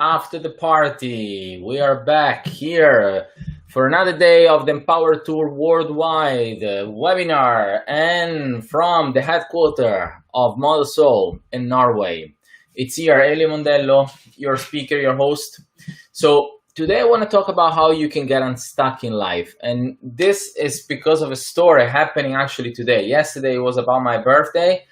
after the party. We are back here for another day of the Empower Tour Worldwide webinar and from the headquarters of Mondosol in Norway. It's here, Eli Mondello, your speaker, your host. So today I want to talk about how you can get unstuck in life. And this is because of a story happening actually today. Yesterday was about my birthday.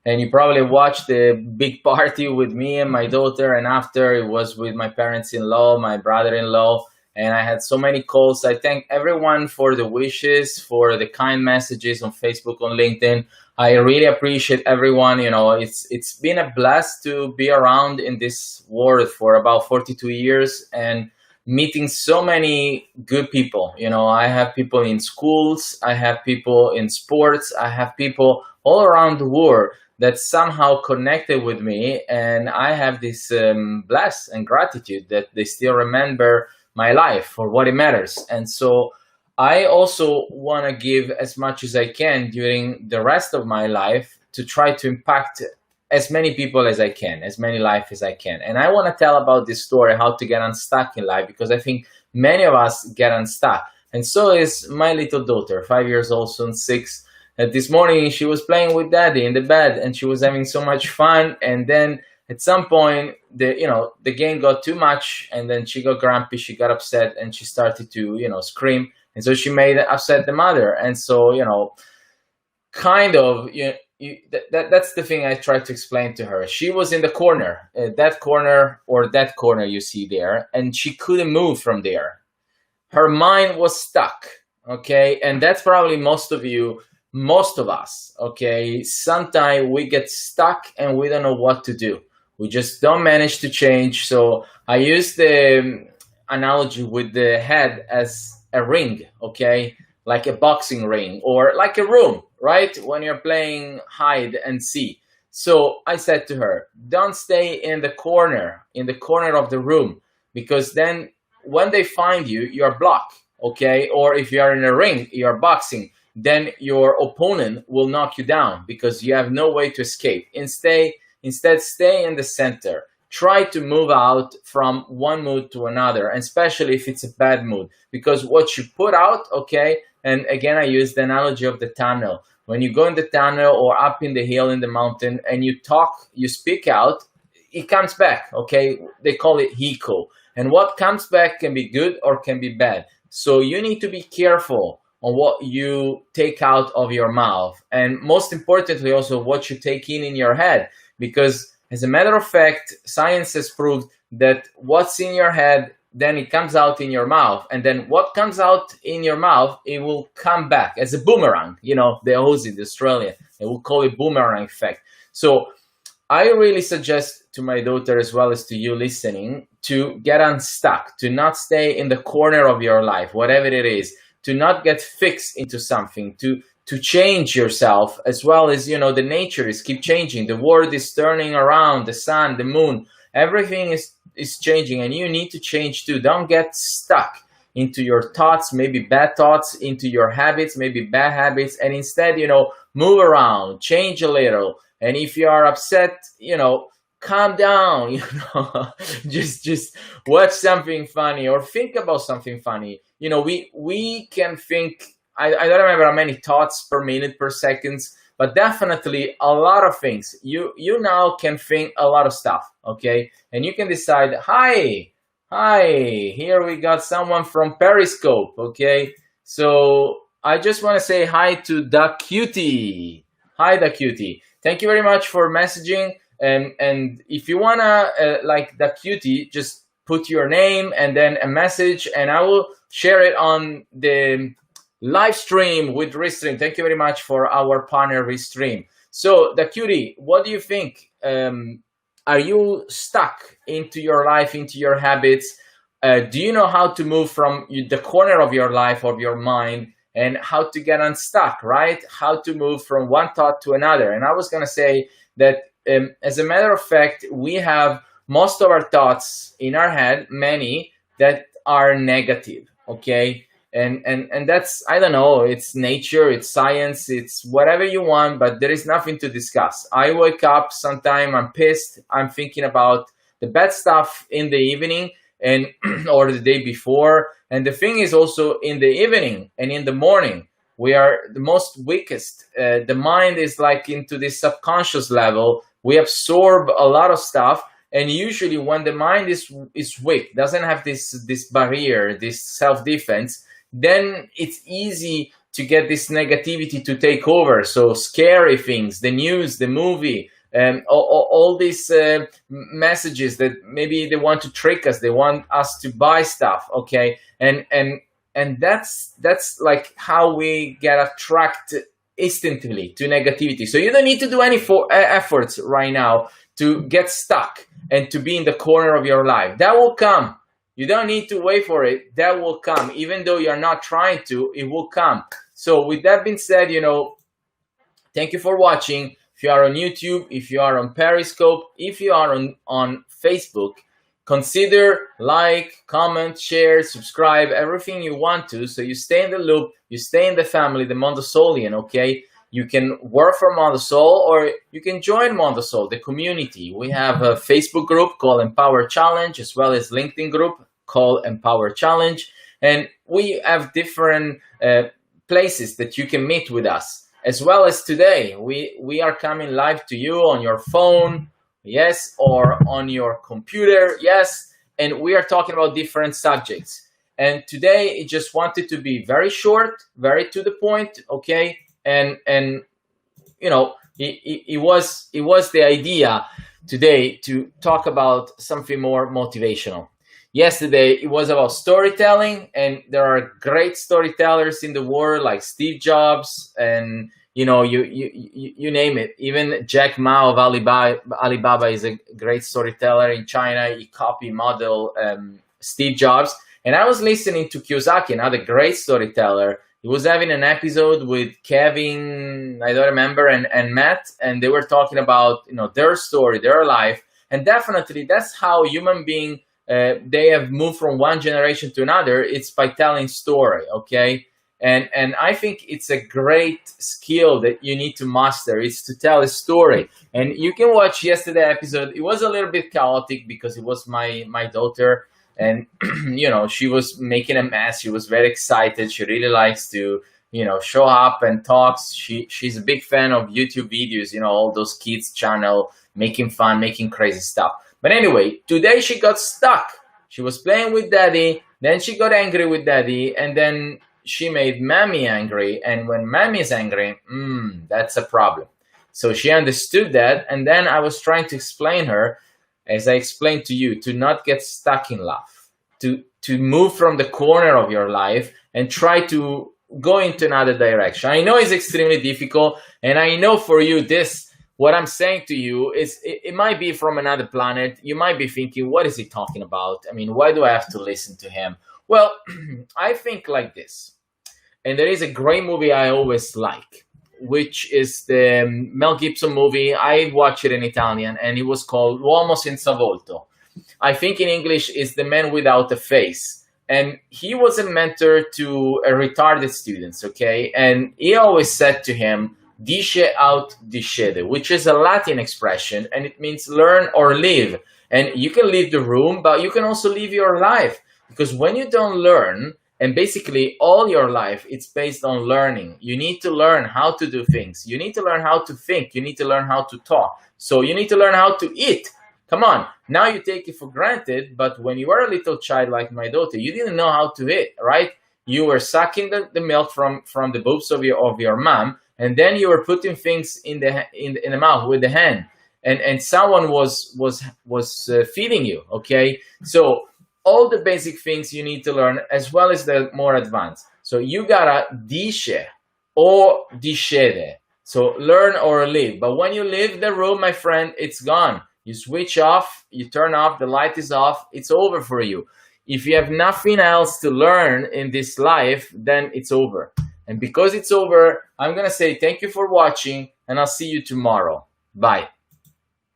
And you probably watched the big party with me and my daughter, and after it was with my parents-in-law, my brother-in-law, and I had so many calls. I thank everyone for the wishes, for the kind messages on Facebook, on LinkedIn. I really appreciate everyone. You know, it's been a blast to be around in this world for about 42 years and meeting so many good people. You know, I have people in schools, I have people in sports, I have people all around the world that somehow connected with me, and I have this bless and gratitude that they still remember my life for what it matters. And so I also want to give as much as I can during the rest of my life to try to impact as many people as I can, as many lives as I can. And I want to tell about this story, how to get unstuck in life, because I think many of us get unstuck. And so is my little daughter, 5 years old, soon 6. This morning she was playing with daddy in the bed and she was having so much fun, and then at some point the game got too much, and then she got grumpy, she got upset, and she started to scream, and so she made upset the mother. And so that's the thing I tried to explain to her. She was in the corner, that corner you see there, and she couldn't move from there. Her mind was stuck. Okay, and that's probably most of us, okay? Sometimes we get stuck and we don't know what to do. We just don't manage to change. So I use the analogy with the head as a ring, okay? Like a boxing ring or like a room, right? When you're playing hide and seek. So I said to her, don't stay in the corner of the room, because then when they find you, you're blocked, okay? Or if you are in a ring, you're boxing, then your opponent will knock you down because you have no way to escape. Instead, stay in the center. Try to move out from one mood to another, and especially if it's a bad mood, because what you put out, okay, and again, I use the analogy of the tunnel. When you go in the tunnel or up in the hill in the mountain and you talk, you speak out, it comes back, okay? They call it echo. And what comes back can be good or can be bad. So you need to be careful on what you take out of your mouth, and most importantly also what you take in your head, because as a matter of fact, science has proved that what's in your head, then it comes out in your mouth, and then what comes out in your mouth, it will come back as a boomerang. The Aussie, the Australian, they will call it boomerang effect. So I really suggest to my daughter, as well as to you listening, to get unstuck, to not stay in the corner of your life, whatever it is, to not get fixed into something, to change yourself, as well as, the nature is keep changing. The world is turning around, the sun, the moon, everything is changing, and you need to change too. Don't get stuck into your thoughts, maybe bad thoughts, into your habits, maybe bad habits, and instead, move around, change a little. And if you are upset, calm down, just watch something funny or think about something funny. We can think, I don't remember how many thoughts per minute, per seconds, but definitely a lot of things. You now can think a lot of stuff, okay? And you can decide, hi, here we got someone from Periscope, okay? So I just want to say hi to Da Cutie. Hi, Da Cutie. Thank you very much for messaging. And if you wanna like Da Cutie, just put your name and then a message, and I will share it on the live stream with Restream. Thank you very much for our partner Restream. So Da Cutie, what do you think? Are you stuck into your life, into your habits? Do you know how to move from the corner of your life, of your mind, and how to get unstuck, right? How to move from one thought to another. And I was gonna say that as a matter of fact, we have most of our thoughts in our head, many that are negative, okay? And that's, I don't know, it's nature, it's science, it's whatever you want, but there is nothing to discuss. I wake up sometime, I'm pissed, I'm thinking about the bad stuff in the evening and or the day before. And the thing is also in the evening and in the morning, we are the most weakest. The mind is like into this subconscious level. We absorb a lot of stuff. And usually when the mind is weak, doesn't have this barrier, this self-defense, then it's easy to get this negativity to take over. So scary things, the news, the movie, all these messages that maybe they want to trick us, they want us to buy stuff, okay? And that's like how we get attracted instantly to negativity. So you don't need to do any efforts right now to get stuck and to be in the corner of your life. That will come. You don't need to wait for it. That will come. Even though you're not trying to, it will come. So with that being said, thank you for watching. If you are on YouTube, if you are on Periscope, if you are on Facebook, consider like, comment, share, subscribe, everything you want to, so you stay in the loop, you stay in the family, the Mondosolian, okay? You can work for Mondosol or you can join Mondosol, the community. We have a Facebook group called Empower Challenge, as well as LinkedIn group called Empower Challenge. And we have different places that you can meet with us. As well as today, we are coming live to you on your phone, yes, or on your computer, yes. And we are talking about different subjects. And today, I just wanted to be very short, very to the point, okay? And it was the idea today to talk about something more motivational. Yesterday it was about storytelling, and there are great storytellers in the world like Steve Jobs and you name it. Even Jack Ma of Alibaba is a great storyteller in China. He copied model Steve Jobs. And I was listening to Kiyosaki, another great storyteller. He was having an episode with Kevin, I don't remember, and Matt, and they were talking about their story, their life, and definitely that's how human beings they have moved from one generation to another. It's by telling story, okay? And I think it's a great skill that you need to master. It's to tell a story. And you can watch yesterday episode. It was a little bit chaotic because it was my daughter. And, she was making a mess. She was very excited. She really likes to, show up and talks. She's a big fan of YouTube videos, all those kids channel, making fun, making crazy stuff. But anyway, today she got stuck. She was playing with daddy. Then she got angry with daddy. And then she made mommy angry. And when mommy is angry, that's a problem. So she understood that. And then I was trying to explain her, as I explained to you, to not get stuck in life, to move from the corner of your life and try to go into another direction. I know it's extremely difficult, and I know for you, what I'm saying to you is it might be from another planet. You might be thinking, what is he talking about? I mean, why do I have to listen to him? Well, I think like this, and there is a great movie I always like, which is the Mel Gibson movie. I watched it in Italian, and it was called L'uomo senza volto. I think in English is The Man Without a Face. And he was a mentor to a retarded students, okay? And he always said to him, dice aut discede, which is a Latin expression, and it means learn or leave. And you can leave the room, but you can also leave your life. Because when you don't learn, and basically all your life, it's based on learning. You need to learn how to do things. You need to learn how to think. You need to learn how to talk. So you need to learn how to eat. Come on, now you take it for granted, but when you were a little child like my daughter, you didn't know how to eat, right? You were sucking the milk from the boobs of your mom, and then you were putting things in the mouth with the hand, and someone was feeding you, okay? So all the basic things you need to learn, as well as the more advanced. So you gotta dice or discede. So learn or leave. But when you leave the room, my friend, it's gone. You switch off, you turn off, the light is off, it's over for you. If you have nothing else to learn in this life, then it's over. And because it's over, I'm gonna say thank you for watching, and I'll see you tomorrow. Bye.